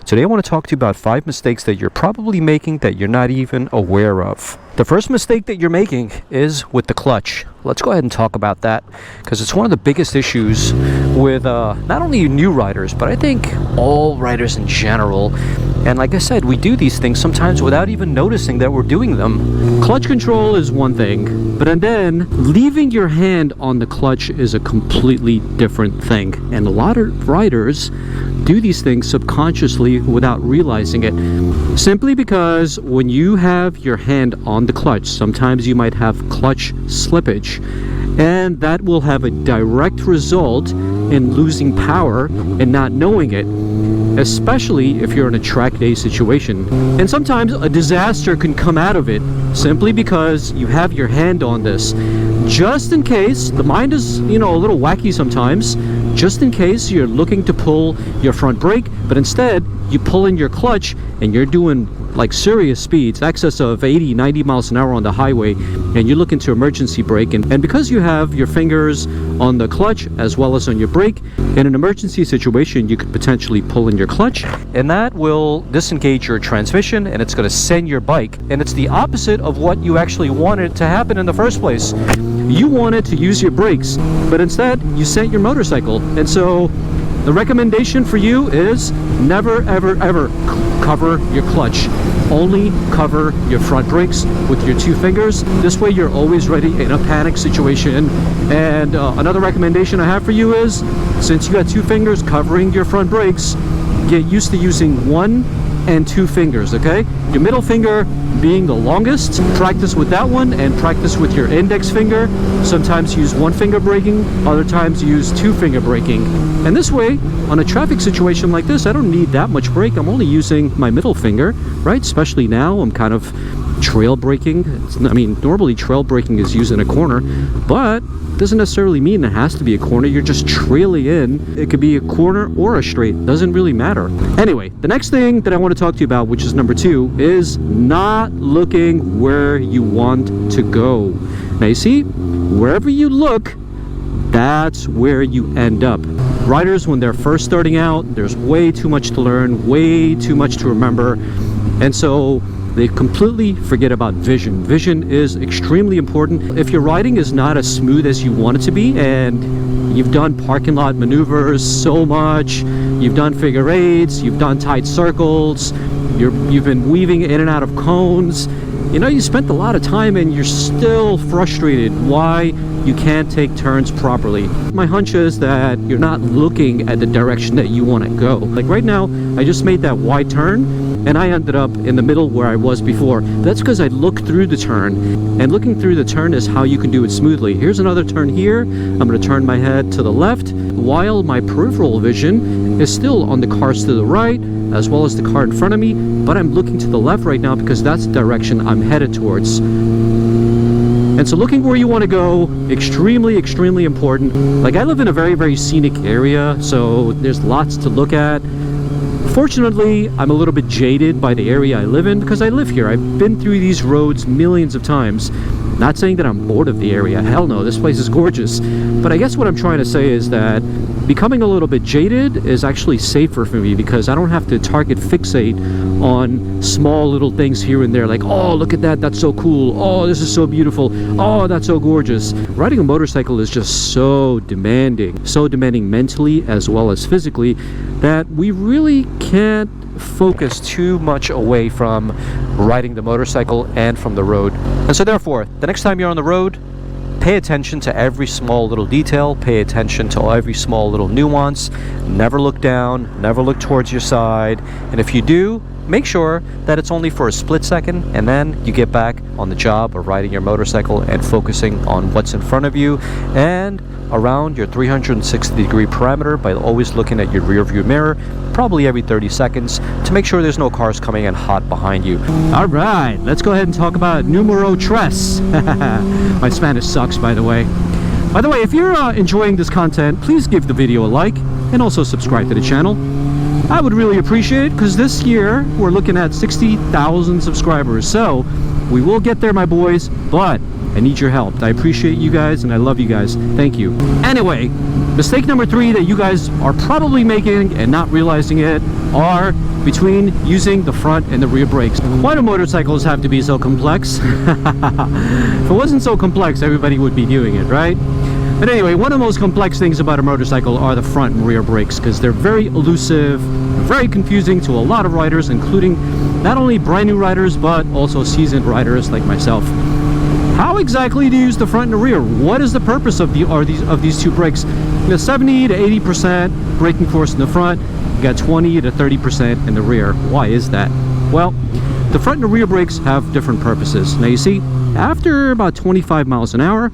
Today I want to talk to you about 5 mistakes that you're probably making that you're not even aware of. The first mistake that you're making is with the clutch. Let's go ahead and talk about that because it's one of the biggest issues with not only new riders, but I think all riders in general. And like I said, we do these things sometimes without even noticing that we're doing them. Clutch control is one thing, but then leaving your hand on the clutch is a completely different thing. And a lot of riders do these things subconsciously without realizing it. Simply because when you have your hand on the clutch, sometimes you might have clutch slippage, and that will have a direct result in losing power and not knowing it, especially if you're in a track day situation. And sometimes a disaster can come out of it simply because you have your hand on this. Just in case, the mind is, a little wacky sometimes, just in case you're looking to pull your front brake, but instead you pull in your clutch and you're doing like serious speeds, excess of 80, 90 miles an hour on the highway, and you're looking to emergency brake, and because you have your fingers on the clutch as well as on your brake, in an emergency situation you could potentially pull in your clutch, and that will disengage your transmission and it's going to send your bike, and it's the opposite of what you actually wanted to happen in the first place. You wanted to use your brakes, but instead you sent your motorcycle. And so the recommendation for you is never ever ever cover your clutch. Only cover your front brakes with your 2 fingers. This way you're always ready in a panic situation. And another recommendation I have for you is, since you got 2 fingers covering your front brakes, get used to using 1 and 2 fingers, okay? Your middle finger being the longest, practice with that one and practice with your index finger. Sometimes use 1 finger braking, other times use 2 finger braking. And this way, on a traffic situation like this, I don't need that much brake. I'm only using my middle finger, right? Especially now, I'm kind of trail braking. Normally trail braking is used in a corner, but doesn't necessarily mean it has to be a corner. You're just trailing in. It could be a corner or a straight. Doesn't really matter. Anyway, the next thing that I want to talk to you about, which is number 2, is not looking where you want to go. Now you see, wherever you look, that's where you end up. Riders, when they're first starting out, there's way too much to learn, way too much to remember, and so they completely forget about vision. Vision is extremely important. If your riding is not as smooth as you want it to be, and you've done parking lot maneuvers so much, you've done figure 8s, you've done tight circles, you've been weaving in and out of cones, you spent a lot of time and you're still frustrated why you can't take turns properly. My hunch is that you're not looking at the direction that you want to go. Like right now, I just made that wide turn and I ended up in the middle where I was before. That's because I looked through the turn, and looking through the turn is how you can do it smoothly. Here's another turn here. I'm going to turn my head to the left while my peripheral vision is still on the cars to the right as well as the car in front of me, but I'm looking to the left right now because that's the direction I'm headed towards. And so looking where you want to go, extremely, extremely important. Like I live in a very, very scenic area, so there's lots to look at. Fortunately, I'm a little bit jaded by the area I live in because I live here. I've been through these roads millions of times. Not saying that I'm bored of the area. Hell no, this place is gorgeous. But I guess what I'm trying to say is that becoming a little bit jaded is actually safer for me because I don't have to target fixate on small little things here and there, like, oh, look at that, that's so cool, oh, this is so beautiful, oh, that's so gorgeous. Riding a motorcycle is just so demanding mentally as well as physically, that we really can't focus too much away from riding the motorcycle and from the road. And so therefore, the next time you're on the road, pay attention to every small little detail, pay attention to every small little nuance, never look down, never look towards your side, and if you do, make sure that it's only for a split second, and then you get back on the job of riding your motorcycle and focusing on what's in front of you and around your 360-degree parameter by always looking at your rear view mirror, probably every 30 seconds, to make sure there's no cars coming in hot behind you. All right, let's go ahead and talk about numero tres. My Spanish sucks, by the way. By the way, if you're enjoying this content, please give the video a like and also subscribe to the channel. I would really appreciate it because this year we're looking at 60,000 subscribers. So we will get there, my boys, but I need your help. I appreciate you guys and I love you guys. Thank you. Anyway, Mistake number 3 that you guys are probably making and not realizing it are between using the front and the rear brakes. Why do motorcycles have to be so complex? If it wasn't so complex, everybody would be doing it, right? But anyway, one of the most complex things about a motorcycle are the front and rear brakes, because they're very elusive, very confusing to a lot of riders, including not only brand new riders, but also seasoned riders like myself. How exactly do you use the front and the rear? What is the purpose of these two brakes? You got 70 to 80% braking force in the front, you got 20 to 30% in the rear. Why is that? Well, the front and the rear brakes have different purposes. Now you see, after about 25 miles an hour,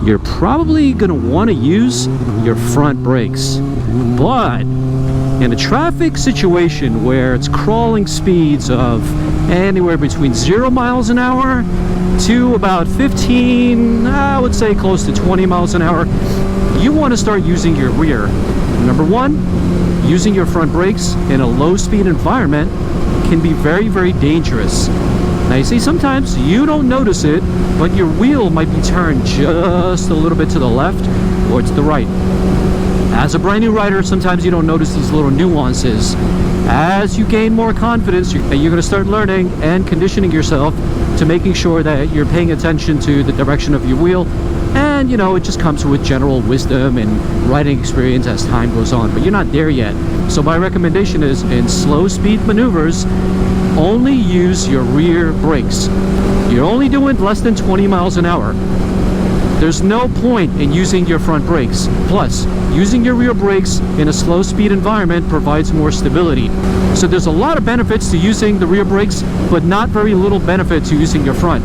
you're probably going to want to use your front brakes. But in a traffic situation where it's crawling speeds of anywhere between 0 miles an hour to about 15, I would say close to 20 miles an hour, you want to start using your rear. Number one, using your front brakes in a low speed environment can be very, very dangerous. Now you see, sometimes you don't notice it, but your wheel might be turned just a little bit to the left or to the right. As a brand new rider, sometimes you don't notice these little nuances. As you gain more confidence, you're going to start learning and conditioning yourself to making sure that you're paying attention to the direction of your wheel. And, you know, it just comes with general wisdom and riding experience as time goes on. But you're not there yet. So my recommendation is, in slow speed maneuvers, only use your rear brakes. You're only doing less than 20 miles an hour. There's no point in using your front brakes. Plus, using your rear brakes in a slow speed environment provides more stability. So there's a lot of benefits to using the rear brakes, but not very little benefit to using your front.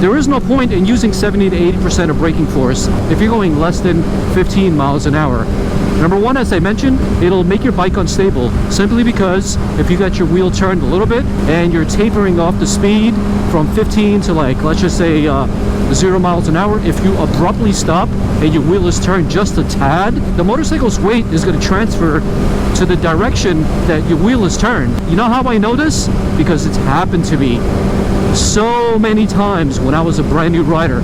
There is no point in using 70 to 80% of braking force if you're going less than 15 miles an hour. Number one, as I mentioned, it'll make your bike unstable, simply because if you got your wheel turned a little bit and you're tapering off the speed from 15 to, like, let's just say 0 miles an hour, if you abruptly stop and your wheel is turned just a tad, the motorcycle's weight is going to transfer to the direction that your wheel is turned. You know how I know this? Because it's happened to me so many times when I was a brand new rider.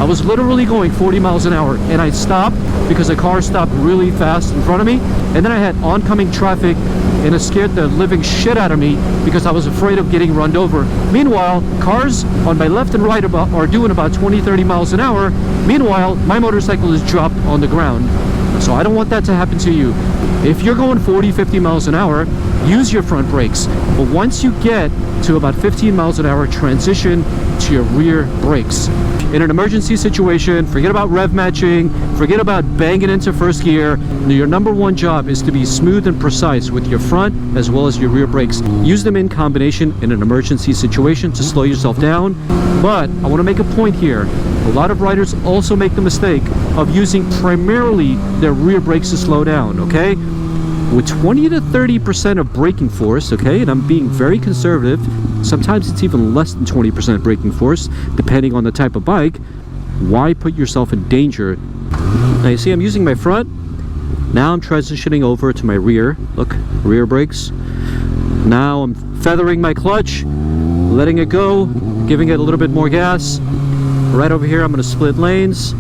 I was literally going 40 miles an hour and I stopped because a car stopped really fast in front of me, and then I had oncoming traffic and it scared the living shit out of me because I was afraid of getting run over. Meanwhile, cars on my left and right are doing about 20-30 miles an hour. Meanwhile, my motorcycle is dropped on the ground. So I don't want that to happen to you. If you're going 40-50 miles an hour, use your front brakes. But once you get to about 15 miles an hour, transition to your rear brakes. In an emergency situation, forget about rev matching, forget about banging into first gear. Your number one job is to be smooth and precise with your front as well as your rear brakes. Use them in combination in an emergency situation to slow yourself down. But I want to make a point here. A lot of riders also make the mistake of using primarily their rear brakes to slow down, okay? With 20 to 30% of braking force, okay, and I'm being very conservative, sometimes it's even less than 20% braking force, depending on the type of bike, why put yourself in danger? Now you see, I'm using my front. Now I'm transitioning over to my rear. Look, rear brakes. Now I'm feathering my clutch, letting it go, giving it a little bit more gas. Right over here, I'm going to split lanes,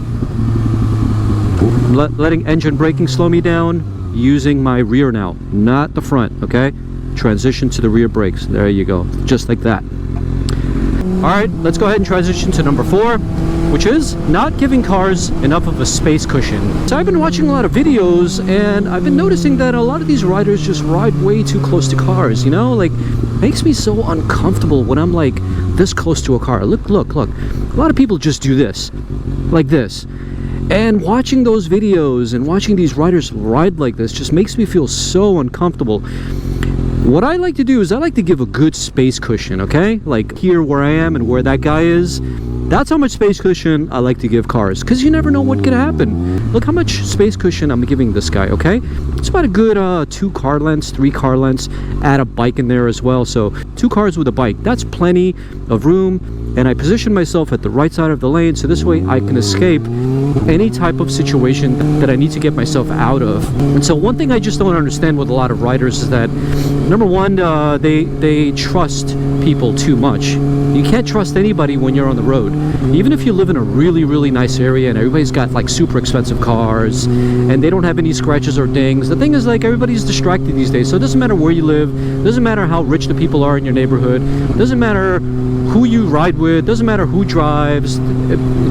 letting engine braking slow me down, using my rear now, not the front, okay? Transition to the rear brakes. There you go, just like that. All right, let's go ahead and transition to number 4, which is not giving cars enough of a space cushion. So I've been watching a lot of videos and I've been noticing that a lot of these riders just ride way too close to cars, you know? Like, makes me so uncomfortable when I'm like this close to a car. Look. A lot of people just do this, like this. And watching those videos and watching these riders ride like this just makes me feel so uncomfortable. What I like to do is I like to give a good space cushion, okay? Like here where I am and where that guy is, that's how much space cushion I like to give cars, because you never know what could happen. Look how much space cushion I'm giving this guy, okay? It's about a good 2 car lengths, 3 car lengths. Add a bike in there as well, so 2 cars with a bike, that's plenty of room. And I position myself at the right side of the lane, so this way I can escape any type of situation that I need to get myself out of. And so one thing I just don't understand with a lot of riders is that Number one, they trust people too much. You can't trust anybody when you're on the road. Even if you live in a really, really nice area and everybody's got like super expensive cars and they don't have any scratches or dings. The thing is, like, everybody's distracted these days, so it doesn't matter where you live, doesn't matter how rich the people are in your neighborhood, doesn't matter who you ride with, doesn't matter who drives.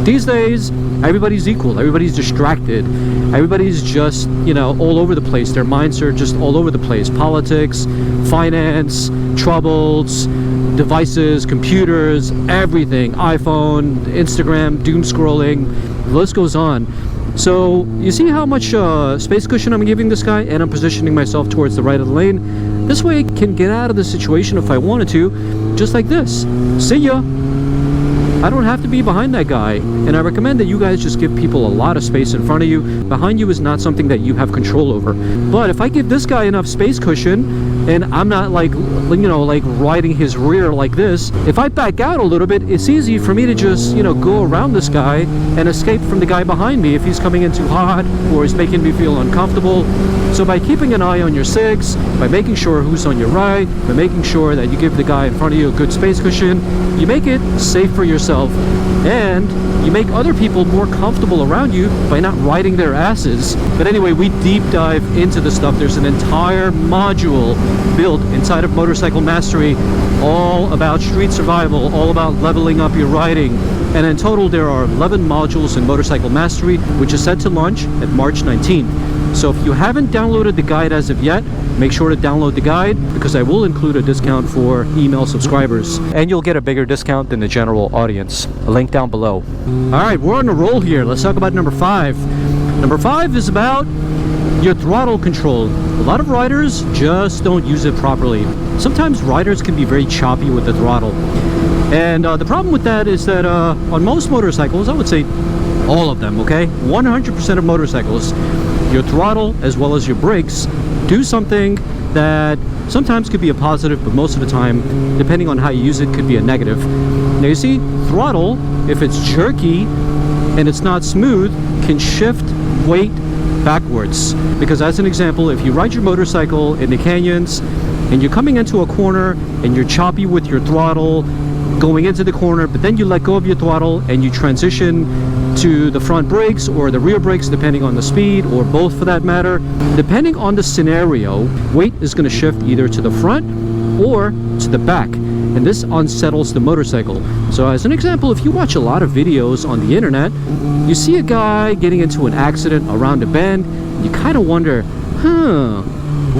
These days, everybody's equal, everybody's distracted, everybody's just, you know, all over the place. Their minds are just all over the place. Politics, finance, troubles, devices, computers, everything, iPhone, Instagram, doom scrolling, the list goes on. So you see how much space cushion I'm giving this guy, and I'm positioning myself towards the right of the lane. This way I can get out of the situation if I wanted to, just like this. See ya. I don't have to be behind that guy, and I recommend that you guys just give people a lot of space in front of you. Behind you is not something that you have control over. But if I give this guy enough space cushion, and I'm not like, you know, like riding his rear like this, if I back out a little bit, it's easy for me to just, you know, go around this guy and escape from the guy behind me if he's coming in too hot or is making me feel uncomfortable. So by keeping an eye on your sigs, by making sure who's on your right, by making sure that you give the guy in front of you a good space cushion, you make it safe for yourself, and you make other people more comfortable around you by not riding their asses. But anyway, we deep dive into the stuff. There's an entire module built inside of Motorcycle Mastery all about street survival, all about leveling up your riding. And in total, there are 11 modules in Motorcycle Mastery, which is set to launch at March 19th. So if you haven't downloaded the guide as of yet, make sure to download the guide, because I will include a discount for email subscribers. And you'll get a bigger discount than the general audience. A link down below. Alright, we're on a roll here. Let's talk about number 5. Number 5 is about your throttle control. A lot of riders just don't use it properly. Sometimes riders can be very choppy with the throttle. And the problem with that is that on most motorcycles, I would say all of them, okay? 100% of motorcycles, your throttle as well as your brakes do something that sometimes could be a positive, but most of the time, depending on how you use it, could be a negative. Now you see, throttle, if it's jerky and it's not smooth, can shift weight backwards. Because as an example, if you ride your motorcycle in the canyons and you're coming into a corner and you're choppy with your throttle going into the corner, but then you let go of your throttle and you transition to the front brakes or the rear brakes, depending on the speed, or both for that matter, depending on the scenario, weight is going to shift either to the front or to the back, and this unsettles the motorcycle. So as an example, if you watch a lot of videos on the internet, you see a guy getting into an accident around a bend, you kind of wonder,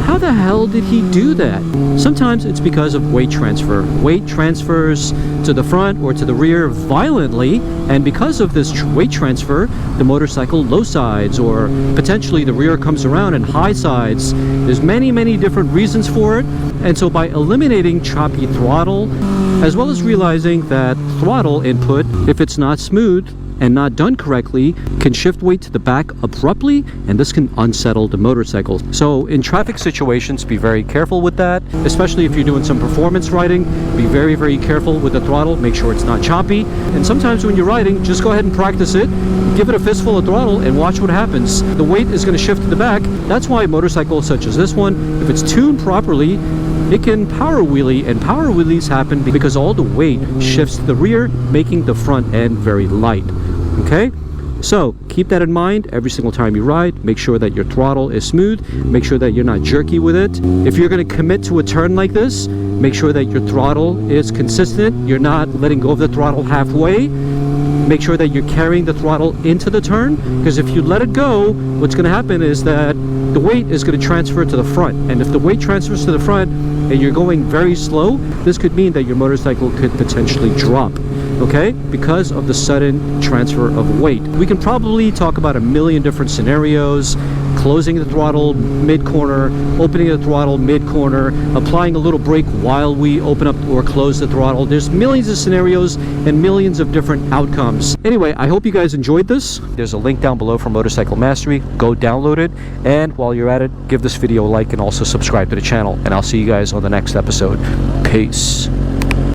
how the hell did he do that? Sometimes it's because of weight transfer. Weight transfers to the front or to the rear violently, and because of this weight transfer, the motorcycle low sides, or potentially the rear comes around and high sides. There's many, many different reasons for it, and so by eliminating choppy throttle, as well as realizing that throttle input, if it's not smooth and not done correctly, can shift weight to the back abruptly, and this can unsettle the motorcycle. So in traffic situations, be very careful with that, especially if you're doing some performance riding. Be very, very careful with the throttle. Make sure it's not choppy, and sometimes when you're riding, just go ahead and practice it. Give it a fistful of throttle and watch what happens. The weight is going to shift to the back. That's why motorcycles such as this one, if it's tuned properly, it can power wheelie, and power wheelies happen because all the weight shifts to the rear, making the front end very light. Okay, so keep that in mind every single time you ride. Make sure that your throttle is smooth. Make sure that you're not jerky with it. If you're going to commit to a turn like this, make sure that your throttle is consistent. You're not letting go of the throttle halfway. Make sure that you're carrying the throttle into the turn, because if you let it go, what's going to happen is that the weight is going to transfer to the front, and if the weight transfers to the front and you're going very slow, this could mean that your motorcycle could potentially drop, okay, because of the sudden transfer of weight. We can probably talk about a million different scenarios: closing the throttle mid-corner, opening the throttle mid-corner, applying a little brake while we open up or close the throttle. There's millions of scenarios and millions of different outcomes. Anyway, I hope you guys enjoyed this. There's a link down below for Motorcycle Mastery. Go download it, and while you're at it, give this video a like and also subscribe to the channel, and I'll see you guys on the next episode. Peace.